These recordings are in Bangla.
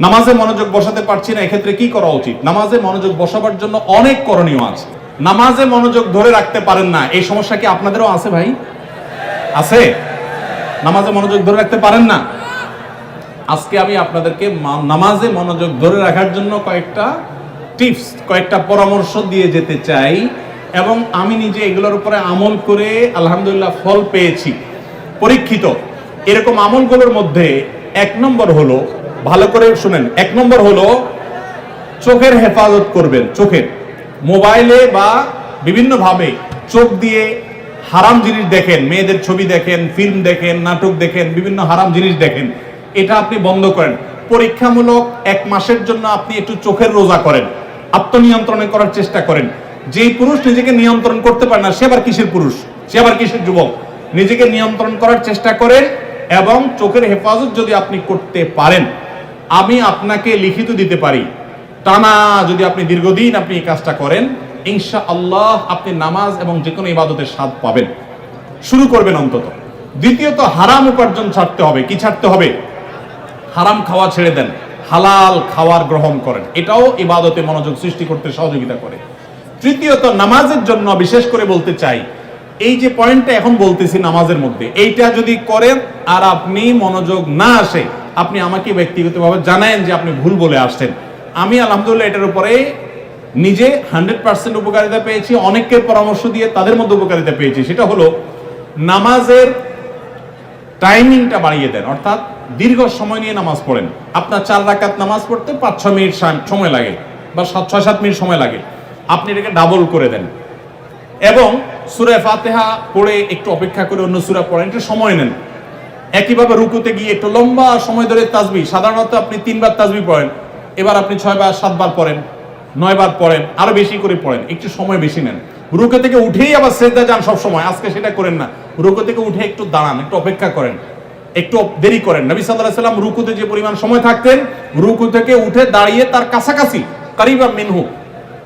নামাজে মনোযোগ বসাতে পারছি না, এক্ষেত্রে কি করা উচিত? নামাজে মনোযোগ বসাবার জন্য অনেক করণীয় আছে। নামাজে মনোযোগ ধরে রাখতে পারেন না, এই সমস্যা কি আপনাদেরও আছে ভাই? আছে? নামাজে মনোযোগ ধরে রাখতে পারেন না? আজকে আমি আপনাদেরকে নামাজে মনোযোগ ধরে রাখার জন্য কয়েকটা টিপস, কয়েকটা পরামর্শ দিয়ে যেতে চাই, এবং আমি নিজে এগুলোর উপরে আমল করে আলহামদুলিল্লাহ ফল পেয়েছি, পরীক্ষিত। এরকম আমলগুলোর মধ্যে এক নম্বর হলো, ভালো করে শুনেন, এক নম্বর হলো চোখের হেফাজত করবেন। চোখের, মোবাইলে বা বিভিন্ন ভাবে চোখ দিয়ে হারাম জিনিস দেখেন, মেয়েদের ছবি দেখেন, ফিল্ম দেখেন, নাটক দেখেন, বিভিন্ন হারাম জিনিস দেখেন, এটা আপনি বন্ধ করেন। পরীক্ষামূলক 1 মাসের জন্য আপনি একটু চোখের রোজা করেন, আত্মনিয়ন্ত্রণে করার চেষ্টা করেন। যেই পুরুষ নিজেকে নিয়ন্ত্রণ করতে পারে না, সে আবার কিসের পুরুষ, সে আবার কিসের যুবক? নিজেকে নিয়ন্ত্রণ করার চেষ্টা করেন, এবং চোখের হেফাজত যদি আপনি করতে পারেন, আমি আপনাকে লিখিত দিতে পারি, টানা যদি আপনি দীর্ঘদিন আপনি এই কাজটা করেন, ইনশাআল্লাহ আপনি নামাজ এবং যে কোনো ইবাদতের স্বাদ পাবেন। শুরু করবেন অন্তত। দ্বিতীয়ত, হারাম উপার্জন ছাড়তে হবে। কি ছাড়তে হবে? হারাম খাওয়া ছেড়ে দেন, হালাল খাওয়ার গ্রহণ করেন, এটাও ইবাদতে মনোযোগ সৃষ্টি করতে সহযোগিতা করে। তৃতীয়ত, নামাজের জন্য বিশেষ করে বলতে চাই, এই যে পয়েন্টটা এখন বলতেছি নামাজের মধ্যে, এইটা যদি করেন আর আপনি মনোযোগ না আসে, আপনি আমাকে ব্যক্তিগতভাবে জানায়েন যে আপনি ভুল বলে আসছেন। আমি আলহামদুলিল্লাহ এটার উপরে নিজে 100% উপকারিতা পেয়েছি, অনেককে পরামর্শ দিয়ে তাদের মধ্যে উপকারিতা পেয়েছি। সেটা হলো নামাজের টাইমিংটা বাড়িয়ে দেন, অর্থাৎ দীর্ঘ সময় নিয়ে নামাজ পড়েন। আপনার 4 রাকাত নামাজ পড়তে 5-6 মিনিট সময় লাগে, বা 6-7 মিনিট সময় লাগে, আপনি এটাকে ডাবল করে দেন। এবং সূরা ফাতিহা পড়ে একটু অপেক্ষা করে অন্য সূরা পড়েন, একটু সময় নেন। একইভাবে রুকুতে গিয়ে একটু লম্বা সময় ধরে তাসবিহ, সাধারণত আপনি 3 বার তাসবিহ পড়েন, এবার আপনি 6 বার 7 বার পড়েন, 9 বার পড়েন, আরো বেশি করে পড়েন, একটু সময় বেশি নেন। রুকু থেকে উঠেই আবার সিজদা যান সব সময়, আজকে সেটা করেন না। রুকু থেকে উঠে একটু দাঁড়ান, একটু অপেক্ষা করেন, একটু দেরি করেন। নবী সাল্লাল্লাহু আলাইহি ওয়াসাল্লাম রুকুতে যে পরিমাণ সময় থাকতেন, রুকু থেকে উঠে দাঁড়িয়ে তার কাছাকাছি, কারিবা মিনহু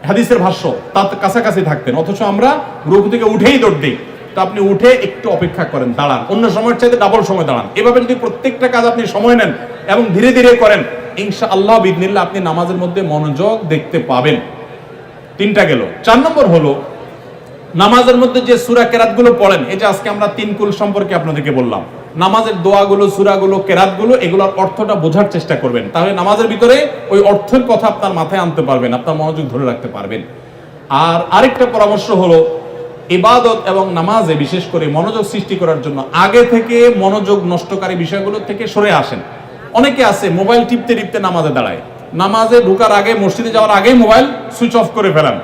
হাদিসের ভাষ্য, তার কাছাকাছি থাকতেন, অথচ আমরা রুকু থেকে উঠেই দৌড় দিই। তো আপনি উঠে একটু অপেক্ষা করেন, দাঁড়ান, অন্য সময়ের চাইতে ডাবল সময় দাঁড়ান। এভাবে যদি প্রত্যেকটা কাজ আপনি সময় নেন এবং ধীরে ধীরে করেন, ইনশাআল্লাহ বিইذনিল্লাহ আপনি নামাজের মধ্যে মনোযোগ দেখতে পাবেন। 3টা গেল। 4 নম্বর হলো নামাজের মধ্যে যে সূরা কেরাতগুলো পড়েন, এই যে আজকে আমরা 3 কুল সম্পর্কে আপনাদেরকে বললাম, নামাজের দোয়াগুলো, সূরাগুলো, কেরাতগুলো, এগুলোর অর্থটা বোঝার চেষ্টা করবেন। তাহলে নামাজের ভিতরে ওই অর্থের কথা আপনার মাথায় আনতে পারবেন, আপনার মনোযোগ ধরে রাখতে পারবেন। আর আরেকটা পরামর্শ হলো, ইবাদত এবং নামাজে বিশেষ করে মনোযোগ সৃষ্টি করার জন্য আগে থেকে মনোযোগ নষ্টকারী বিষয়গুলো থেকে সরে আসেন। অনেকে আছে মোবাইল টিপতে টিপতে নামাজে দাঁড়ায়, নামাজে ঢোকার আগে, মসজিদে যাওয়ার আগে মোবাইল সুইচ অফ করে ফেলান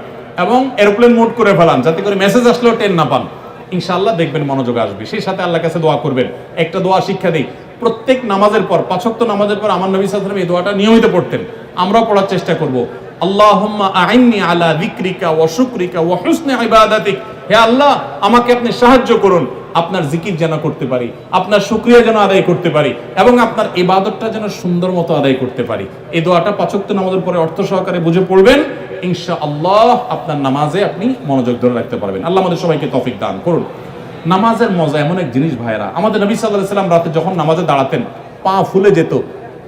এবং এরোপ্লেন মোড করে ফেলান, যাতে করে মেসেজ আসলেও টের না পান। ইনশাআল্লাহ দেখবেন মনোযোগ আসবে। সেই সাথে আল্লাহর কাছে দোয়া করবেন। একটা দোয়া শিক্ষা দেই, প্রত্যেক নামাজের পর, 5 ওয়াক্ত নামাজের পর আমার নবী সাল্লাল্লাহু আলাইহি ওয়াসাল্লাম এই দোয়াটা নিয়মিত পড়তেন, আমরাও পড়ার চেষ্টা করব। আল্লাহুম্মা আইন্নি আলা যিকরিকা ওয়া শুকরিকা ওয়া হুসনি ইবাদাতিক, হে আল্লাহ আমাকে আপনি সাহায্য করুন, আপনার জিকির যেন করতে পারি, আপনার শুকরিয়া যেন আদায় করতে পারি, এবং আপনার ইবাদতটা যেন সুন্দর মতো আদায় করতে পারি। এই দোয়াটা 5 ওয়াক্ত নামাজের পরে অর্থ সহকারে বুঝে পড়বেন, ইনশাআল্লাহ আপনার নামাজে আপনি মনোযোগ ধরে রাখতে পারবেন। আল্লাহ আমাদের সবাইকে তৌফিক দান করুন। নামাজের মজা এমন এক জিনিস ভাইরা, আমাদের নবী সাল্লাল্লাহু আলাইহি ওয়াসাল্লাম রাতে যখন নামাজে দাঁড়াতেন, পা ফুলে যেত,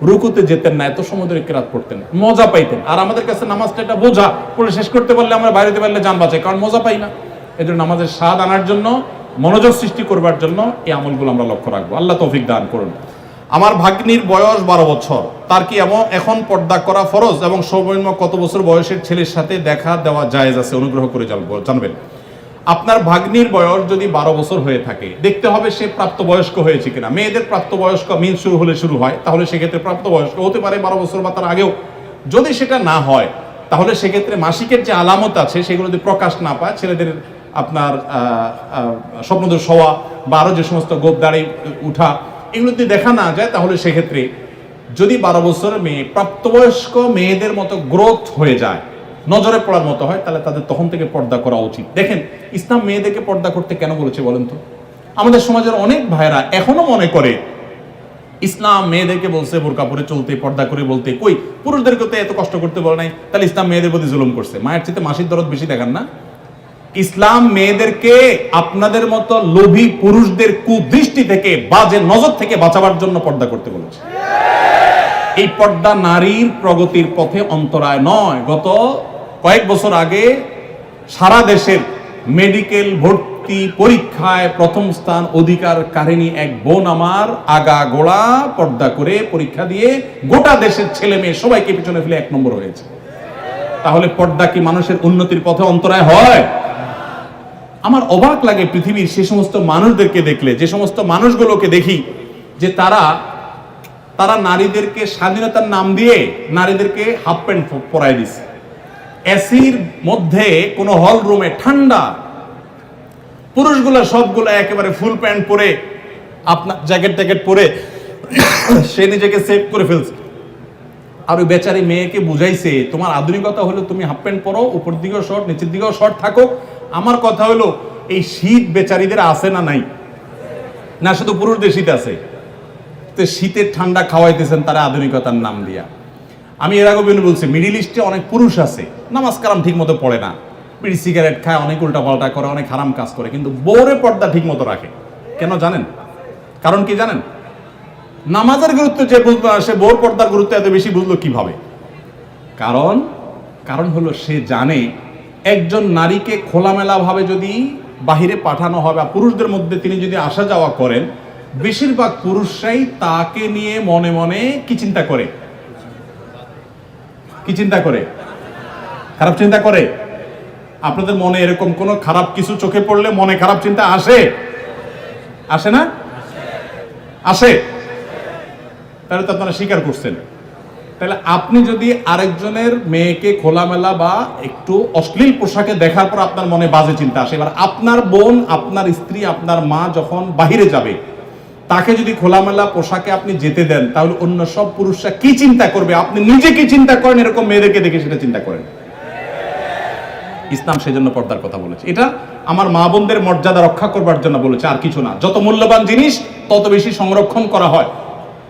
রুকুতে যেতেন না, এত সময় ধরে কিরাত পড়তেন, মজা পাইতেন। আর আমাদের কাছে নামাজটা একটা বোঝা, পড়ে শেষ করতে পারলে আমরা বাইরে যেতে পারলে জান বাঁচে, কারণ মজা পাই না। এজন্য নামাজের স্বাদ আনার জন্য, মনোযোগ সৃষ্টি করবার জন্য এই আমলগুলো আমরা লক্ষ্য রাখবো। আল্লাহ তৌফিক দান করুন। আমার ভাগ্নির বয়স 12 বছর, তার কি এখন পর্দা করা ফরজ, এবং সর্বনিম্ন কত বছর বয়সের ছেলের সাথে দেখা দেওয়া জায়েজ আছে, অনুগ্রহ করে জানবেন। আপনার ভাগ্নির বয়স যদি 12 বছর হয়ে থাকে, দেখতে হবে সে প্রাপ্তবয়স্ক হয়েছে কিনা। মেয়েদের প্রাপ্তবয়স্ক মিন শুরু হলে শুরু হয়, তাহলে সেক্ষেত্রে প্রাপ্তবয়স্ক হতে পারে 12 বছর বা তার আগেও। যদি সেটা না হয়, তাহলে সেক্ষেত্রে মাসিকের যে আলামত আছে সেগুলো যদি প্রকাশ না পায়, ছেলেদের আপনার স্বপ্নদোষ হওয়া বা আরো যে সমস্ত গোপ দাড়ি উঠা, এগুলো যদি দেখা না যায়, তাহলে সেক্ষেত্রে যদি 12 বছরের মেয়ে প্রাপ্তবয়স্ক মেয়েদের মতো গ্রোথ হয়ে যায়, নজরে পড়ার মতো হয়, তাহলে তাদের তখন থেকে পর্দা করা উচিত। দেখেন ইসলাম মেয়েদেরকে পর্দা করতে কেন বলেছে বলেন তো? আমাদের সমাজের অনেক ভাইরা এখনো মনে করে ইসলাম মেয়েদেরকে বলছে বোরকা পরে চলতে, পর্দা করে বলতে, কই পুরুষদেরকে তো এত কষ্ট করতে বলে নাই, তাহলে ইসলাম মেয়েদের প্রতি জুলুম করছে। মায়ের চেয়ে মাসির দরদ বেশি দেখান না? ইসলাম মেয়েদেরকে আপনাদের মতো লোভী পুরুষদের কুদৃষ্টি থেকে, বাজে নজর থেকে বাঁচাবার জন্য পর্দা করতে বলেছে। এই পর্দা নারীর প্রগতির পথে অন্তরায় নয়। গত কয়েক বছর আগে সারা দেশের মেডিকেল ভর্তি পরীক্ষায় প্রথম স্থান অধিকারকারিণী এক বোন আমার আগা গোড়া পর্দা করে পরীক্ষা দিয়ে গোটা দেশের ছেলে মেয়ে সবাইকে পিছনে ফেলে 1 নম্বর হয়েছে। তাহলে পর্দা কি মানুষের উন্নতির পথে অন্তরায় হয়? আমার অবাক লাগে পৃথিবীর সে সমস্ত মানুষদেরকে দেখলে, যে সমস্ত মানুষগুলোকে দেখি যে তারা নারীদেরকে স্বাধীনতার নাম দিয়ে নারীদেরকে হাফ প্যান্ট পরাই দিছে। এসির মধ্যে কোন হল রুমে ঠান্ডা, পুরুষগুলা সবগুলা একেবারে ফুল প্যান্ট পরে, আপনার জ্যাকেট ট্যাকেট পরে সে নিজেকে সেভ করে ফেলছে। আর ওই বেচারি মেয়েকে বুঝাইছে তোমার আধুনিকতা হলো তুমি হাফ প্যান্ট পরো, উপর দিকেও শর্ট নিচের দিকেও শর্ট থাকো। আমার কথা হলো এই শীত বেচারিদের আছে না নাই? না শুধু পুরুষদের শীত আছে? তো শীতের ঠান্ডা খাওয়াইতেছেন তারা আধুনিকতার নাম দিয়া। আমি এর আগে বলছি মিডিল ইস্টে অনেক পুরুষ আছে নামাজ কালাম ঠিক মতো পড়ে না, বিড়ি সিগারেট খায়, অনেক উল্টা পাল্টা করে, অনেক হারাম কাজ করে, কিন্তু বউরে পর্দা ঠিক মতো রাখে। কেন জানেন? কারণ কি জানেন? নামাজের গুরুত্ব যে বুঝলো সে বউর পর্দার গুরুত্ব এত বেশি বুঝলো কিভাবে? কারণ হলো সে জানে একজন নারীকে খোলামেলা ভাবে যদি বাহিরে পাঠানো হয় বা পুরুষদের মধ্যে তিনি যদি আসা যাওয়া করেন, বেশিরভাগ পুরুষরাই তাকে নিয়ে মনে মনে কি চিন্তা করে? কি চিন্তা করে? খারাপ চিন্তা করে। আপনাদের মনে এরকম কোন খারাপ কিছু চোখে পড়লে মনে খারাপ চিন্তা আসে? আসে না? আসে। তাহলে তো আপনারা স্বীকার করছেন। তাহলে আপনি যদি আরেকজনের মেয়েকে খোলামেলা বা একটু অশ্লীল পোশাকে দেখার পর আপনার মনে বাজে চিন্তা আসে, এবার আপনার বোন, আপনার স্ত্রী, আপনার মা যখন বাহিরে যাবে তাকে যদি খোলামেলা পোশাকে আপনি যেতে দেন, তাহলে অন্য সব পুরুষরা কি চিন্তা করবে? আপনি নিজে কি চিন্তা করেন এরকম মেয়েদেরকে দেখে সেটা চিন্তা করেন। ইসলাম সেজন্য পর্দার কথা বলেছে। এটা আমার মা বোনদের মর্যাদা রক্ষা করবার জন্য বলেছে, আর কিছু না। যত মূল্যবান জিনিস তত বেশি সংরক্ষণ করা হয়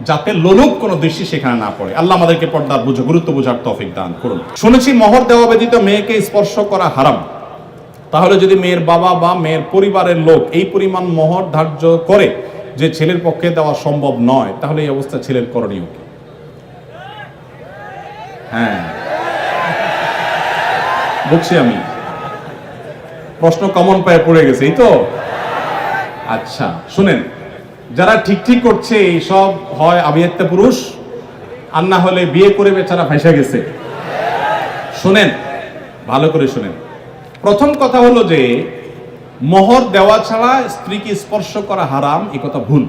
যাতে লোলুপ কোনো দৃষ্টি সেখানে না পড়ে। আল্লাহ আমাদেরকে পর্দার গুরুত্ব বোঝার তৌফিক দান করুন। শুনেছি মোহর দেওয়া ব্যতীত মেয়েকে স্পর্শ করা হারাম। তাহলে যদি মেয়ের বাবা বা মেয়ের পরিবারের লোক এই পরিমাণ মোহর ধার্য করে যে ছেলের পক্ষে দেওয়া সম্ভব নয়, তাহলে এই অবস্থা ছেলের করণীয় কি? হ্যাঁ বুঝছি আমি, প্রশ্ন কমন পায়ে পড়ে গেছে, এই তো। আচ্ছা শুনেন, যারা ঠিক করছে এইসব হয় আবিয়াত্তা পুরুষ, আর না হলে বিয়ে করে বেচারা ফাঁসা গেছে। শুনেন, ভালো করে শুনেন। প্রথম কথা হলো যে মোহর দেওয়া ছাড়া স্ত্রীকে স্পর্শ করা হারাম, এই কথা ভুল।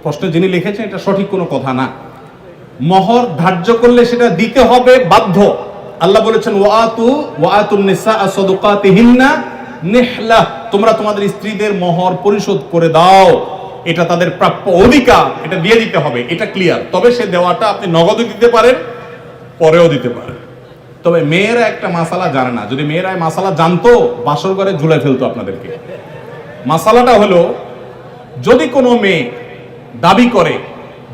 প্রশ্নে যিনি লিখেছেন এটা সঠিক কোনো কথা না। মোহর ধার্য করলে সেটা দিতে হবে বাধ্য। আল্লাহ বলেছেন ওয়াতুন নিসা সাদুকাতিহিন্না নিহলা, তোমরা তোমাদের স্ত্রীদের মোহর পরিশোধ করে দাও, এটা তাদের প্রাপ্য অধিকার, এটা দিয়ে দিতে হবে, এটা ক্লিয়ার। তবে সে দেওয়াটা আপনি নগদও দিতে পারেন, পরেও দিতে পারেন। তবে মেয়েরা একটা মাসালা জানে না। যদি মেয়েরা মাসালা জানতো বাসর ঘরে ঝুলাই ফেলতো আপনাদেরকে। মাসালাটা হলো, যদি কোনো মেয়ে দাবি করে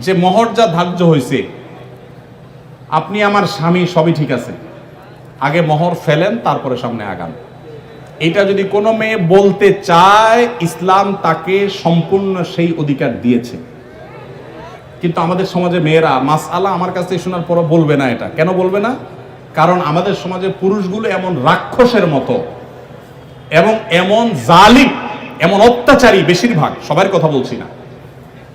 যে মোহর যা ধার্য হয়েছে, আপনি আমার স্বামী, সবই ঠিক আছে, আগে মোহর ফেলেন তারপরে সামনে আগান, এটা যদি কোনো মেয়ে বলতে চায়, ইসলাম তাকে সম্পূর্ণ সেই অধিকার দিয়েছে। কিন্তু আমাদের সমাজে মেয়েরা মাসআলা আমার কাছে শোনার পরও বলবে না। এটা কেন বলবে না? কারণ আমাদের সমাজে পুরুষগুলো এমন রাক্ষসের মতো এবং এমন জালিম, এমন অত্যাচারী, বেশিরভাগ, সবার কথা বলছি না,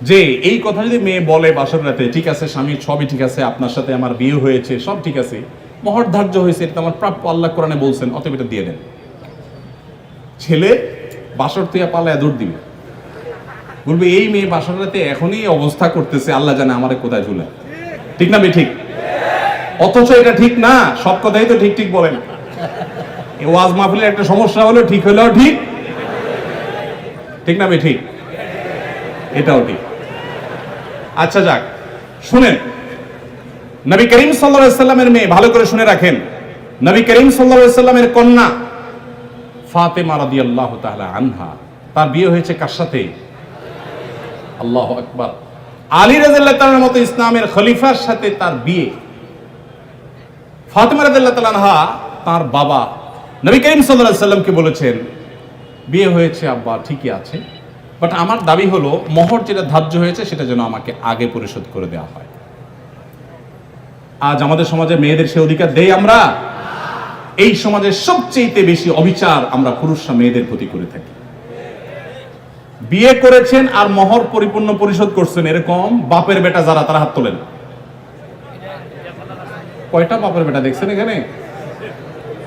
যে এই কথা যদি মেয়ে বলে বাসর রাতে, ঠিক আছে স্বামী সবই ঠিক আছে, আপনার সাথে আমার বিয়ে হয়েছে, সব ঠিক আছে, মোহর ধার্য হয়েছে, এটা আমার প্রাপ্য, আল্লাহ কোরআনে বলছেন, অতএব এটা দিয়ে দেন। ছেলে বাসর থেকে পালায় দৌড় দিবে, বলবে এই মেয়ে বাসর রাতে এখনই অবস্থা করতেছে, আল্লাহ জানে আমারে কোথায় ঝুলে। ঠিক না? ঠিক। অথচ এটা ঠিক না। সব কথাই তো ঠিক বলেন। এই ওয়াজ মাহফিলের একটা সমস্যা হলো ঠিক হলেও ঠিক, ঠিক না? ঠিক, এটাও ঠিক। আচ্ছা যাক, শুনেন, নবী করিম সাল্লাল্লাহু আলাইহি সাল্লামের মেয়ে, ভালো করে শুনে রাখেন, নবী করিম সাল্লাল্লাহু আলাইহি সাল্লামের কন্যা ফাতেমা রাদিয়াল্লাহু তাআলা আনহা, তার বিয়ে হয়েছে কার সাথে? আল্লাহু আকবার। আলী রাদিয়াল্লাহু তাআলার মতো ইসলামের খলিফার সাথে তার বিয়ে। ফাতেমা রাদিয়াল্লাহু তাআলা আনহা তার বাবা নবী করিম সাল্লাল্লাহু আলাইহি সাল্লামকে বলেছেন, বিয়ে হয়েছে আব্বা ঠিকই আছে, বাট আমার দাবি হলো মোহর যেটা ধার্য হয়েছে সেটা যেন আমাকে আগে পরিশোধ করে দেওয়া হয়। আজ আমাদের সমাজে মেয়েদের সে অধিকার দেই আমরা? এই সমাজের সবচেয়ে বেশি অবিচার আমরা পুরুষরা মেয়েদের প্রতি করে থাকি। বিয়ে করেছেন আর মোহর পরিপূর্ণ পরিশোধ করছেন এরকম বাপের বেটা যারা, তারা হাত তোলেন। কয়টা বাপের বেটা দেখছেন এখানে?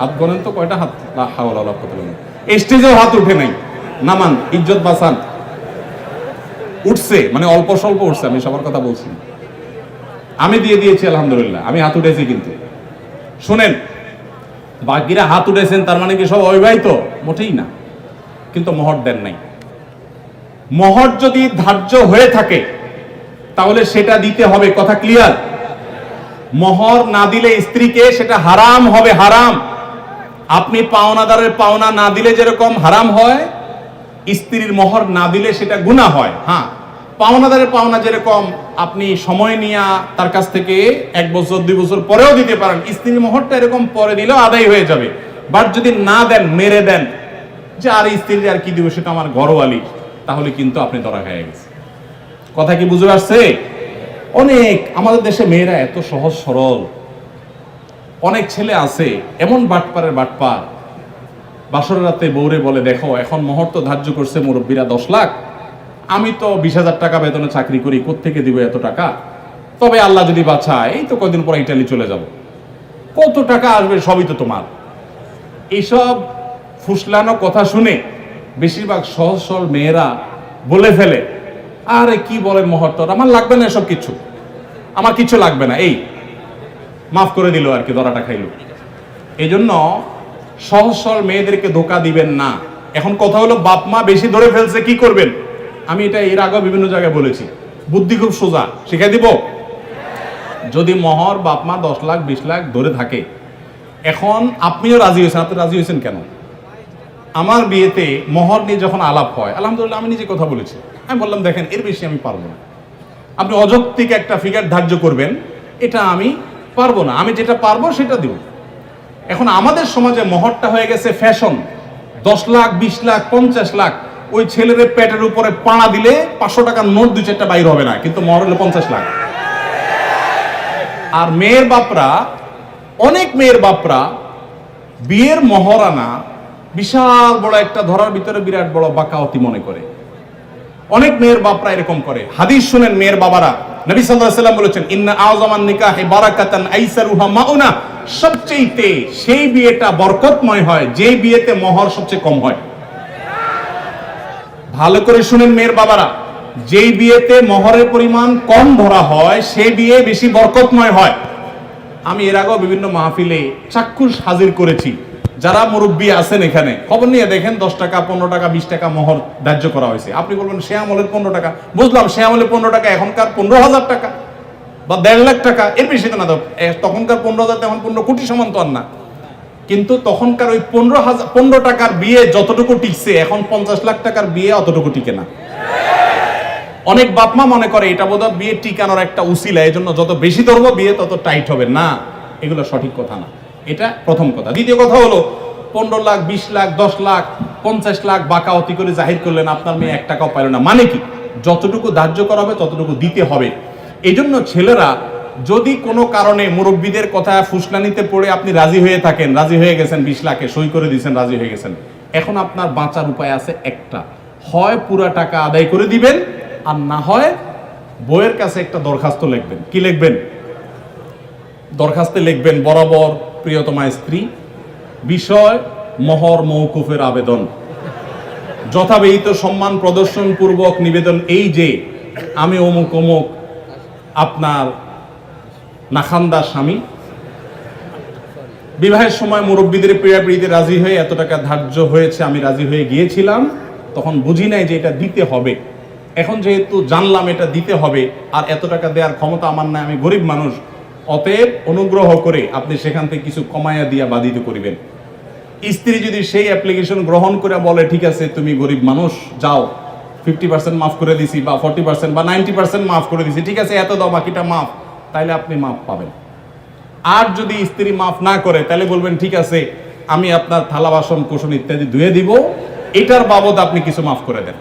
হাত গণেন তো কয়টা হাত। স্টেজেও হাত উঠে নাই, নামান, ইজ্জত বাঁচান। উঠছে মানে অল্প স্বল্প উঠছে, আমি সবার কথা বলছি। আমি দিয়ে দিয়েছি আলহামদুলিল্লাহ, আমি হাত উঠেছি। কিন্তু শুনেন, বাকিরা হাত উঠেছেন তার মানে কি সব অবিবাহিত? মোটেই না। কিন্তু মোহর দেন নাই। মোহর যদি ধার্য হয়ে থাকে তাহলে সেটা দিতে হবে, কথা ক্লিয়ার? মোহর না দিলে স্ত্রীকে সেটা হারাম হবে, হারাম। আপনি পাওনাদারের পাওনা না দিলে যেরকম হারাম হয়, স্ত্রীর মোহর না দিলে সেটা গুনাহ হয়। হ্যাঁ, পাওনাদারের পাওনা যেরকম আপনি সময় নিয়ে তার কাছ থেকে 1 বছর 2 বছর পরেও দিতে পারেন, স্ত্রীর মোহরটা এরকম পরে দিলেও আদায় হয়ে যাবে। বাট যদি না দেন, মেরে দেন যে আর স্ত্রীর আর কি দিব, সেটা আমার ঘরওয়ালি, তাহলে কিন্তু আপনি ধরা খেয়ে গেছে। কথা কি বুঝে আসছে? অনেক আমাদের দেশে মেয়েরা এত সহজ সরল। অনেক ছেলে আছে এমন বাটপারের বাটপার, বাসর রাতে বউরে বলে, দেখো এখন মোহর তো ধার্য করছে মুরব্বীরা 10 লাখ, আমি তো 20,000 টাকা বেতনে চাকরি করি, কোত্থেকে দিব এত টাকা? তবে আল্লাহ যদি বাঁচায় এই তো কদিন পর ইটালি চলে যাব, কত টাকা আসবে সবই তো তোমার। এইসব ফুসলানো কথা শুনে বেশিরভাগ সহজ সরল মেয়েরা বলে ফেলে, আরে কি বলেন মোহর তো আমার লাগবে না, এসব কিছু আমার কিছু লাগবে না, এই মাফ করে দিল আর কি, ধরাটা খাইলো। এই জন্য সহজ সরল মেয়েদেরকে ধোকা দিবেন না। এখন কথা হলো, বাপ মা বেশি ধরে ফেলছে, কি করবেন? আমি এটা এর আগেও বিভিন্ন জায়গায় বলেছি, বুদ্ধি খুব সোজা, শিখাই দিব। যদি মোহর বাপ মা 10 লাখ 20 লাখ ধরে থাকে, এখন আপনিও রাজি হয়েছেন, আপনি রাজি হয়েছেন কেন? আমার বিয়েতে মোহর নিয়ে যখন আলাপ হয়, আলহামদুলিল্লাহ আমি নিজে কথা বলেছি, আমি বললাম দেখেন এর বেশি আমি পারবো না, আপনি অযৌক্তিক একটা ফিগার ধার্য করবেন, এটা আমি পারবো না, আমি যেটা পারবো সেটা দিব। এখন আমাদের সমাজে মোহরটা হয়ে গেছে ফ্যাশন। 10 লাখ 20 লাখ 50 লাখ, ওই ছেলের পেটের উপরে পাড়া দিলে 500 টাকার নোট 2-4টা বাইর হবে না, কিন্তু মোহর হলো 50 লাখ। আর মেয়ের বাপরা, অনেক মেয়ের বাপরা বিয়ের মহরানা বিশাল বড় একটা ধরার ভিতরে বিরাট বড় বাকাওয়াতি মনে করে। অনেক মেয়ের বাপরা এরকম করে। হাদিস শুনেন মেয়ের বাবারা, নবী সাল্লাল্লাহু আলাইহি ওয়াসাল্লাম বলেছেন, ইন্না আযমান নিকাহি বারাকাতান আইসারুহা মাউনা, সবচেয়ে সেই বিয়েটা বরকতময় হয় যে বিয়েতে মোহর সবচেয়ে কম হয়। ভালো করে শুনেন মেয়ের বাবারা, যেই বিয়েতে মোহরের পরিমাণ কম ধরা হয় সেই বিয়ে বেশি বরকতময় হয়। আমি এর আগেও বিভিন্ন মাহফিলে চাক্ষুষ হাজির করেছি, যারা মুরব্বী আছেন এখানে খবর নিয়ে দেখেন, 10 টাকা 15 টাকা 20 টাকা মোহর ধার্য করা হয়েছে। আপনি বলবেন সে আমলের 15 টাকা, বুঝলাম সে আমলের 15 টাকা, এখনকার 15,000 টাকা বা 1.5 লাখ টাকা, এর বেশি তো না। তখনকার 15,000 তেমন 15 কোটি সমান তো আর না, কিন্তু তখনকার ওই 15 টাকার বিয়ে যতটুকু টিকছে, এখন 50 লাখ টাকার বিয়ে অতটুকু টিকে না। অনেক বাপমা মনে করে এটা বোধহয় বিয়ে টিকানোর একটা উসিলা, এই জন্য যত বেশি ধরবো বিয়ে তত টাইট হবে। না, এগুলো সঠিক কথা না। এটা প্রথম কথা। দ্বিতীয় কথা হলো, 15 লাখ 20 লাখ 10 লাখ 50 লাখ বাকাওয়াতি করে জাহির করলেন, আপনার মেয়ে 1 টাকাও পাইল না। মানে কি? যতটুকু ধার্য করা হবে ততটুকু দিতে হবে। এই জন্য ছেলেরা যদি কোনো কারণে মুরব্বীদের কথা ফুসলানিতে পড়ে আপনি রাজি হয়ে থাকেন, রাজি হয়ে গেছেন 20 লাখে সই করে দিয়েছেন, রাজি হয়ে গেছেন, এখন আপনার বাঁচার উপায় আছে একটা, হয় পুরা টাকা আদায় করে দিবেন, আর না হয় বইয়ের কাছে একটা দরখাস্ত লিখবেন। কি লিখবেন? দরখাস্তে লিখবেন, বরাবর প্রিয়তমা স্ত্রী, বিষয় মোহর মওকুফের আবেদন, যথাবিহিত সম্মান প্রদর্শন পূর্বক নিবেদন এই যে আমি অমুক অমুক আপনার নাখান্দার স্বামী, বিবাহের সময় মুরব্বীদের পীড়াপিড়িতে রাজি হয়ে এত টাকা ধার্য হয়েছে, আমি রাজি হয়ে গিয়েছিলাম, তখন বুঝি নাই যে এটা দিতে হবে, এখন যেহেতু জানলাম এটা দিতে হবে, আর এত টাকা দেওয়ার ক্ষমতা আমার নাই, আমি গরিব মানুষ, অতএব অনুগ্রহ করে আপনি সেখান থেকে কিছু কমাইয়া দিয়া বাধিত করিবেন। স্ত্রী যদি সেই অ্যাপ্লিকেশন গ্রহণ করে বলে ঠিক আছে তুমি গরিব মানুষ, যাও 50% মাফ করে দিছি, বা 40% বা 90% মাফ করে দিছি, ঠিক আছে এত দাও বাকিটা মাফ, তাইলে আপনি মাফ পাবেন। আর যদি স্ত্রী মাফ না করে, তাহলে বলবেন ঠিক আছে আমি আপনার থালা বাসন কোসন ইত্যাদি ধুয়ে দিব, এটার বাবদ আপনি কিছু মাফ করে দেন।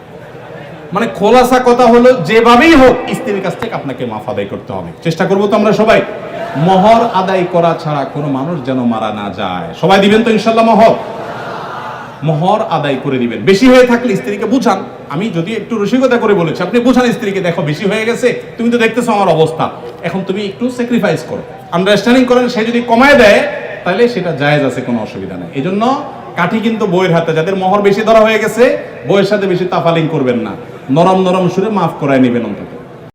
মানে খোলাসা কথা হলো, যেভাবেই হোক স্ত্রীর কাছ থেকে আপনাকে মাফ আদায় করতে হবে। চেষ্টা করবো তো আমরা সবাই। মোহর আদায় করা ছাড়া কোনো মানুষ যেন মারা না যায়। সবাই দিবেন তো ইনশাল্লাহ মোহর? মোহর আদায় করে দিবেন। বেশি হয়ে থাকলে স্ত্রীকে বুঝান। আমি যদি একটু রসিকতা করে বলেছি, আপনি বুঝান স্ত্রীকে, দেখো বেশি হয়ে গেছে, তুমি তো দেখতেছো আমার অবস্থা, এখন তুমি একটু স্যাক্রিফাইস করো, আন্ডারস্ট্যান্ডিং করেন। সে যদি কমায় দেয় তাহলে সেটা জায়েজ আছে, কোনো অসুবিধা নেই। এই জন্য কাঠি কিন্তু বইয়ের হাতে। যাদের মোহর বেশি ধরা হয়ে গেছে, বইয়ের সাথে বেশি তাফালিং করবেন না, নরম নরম সুরে মাফ করায় নেবেন অন্তত।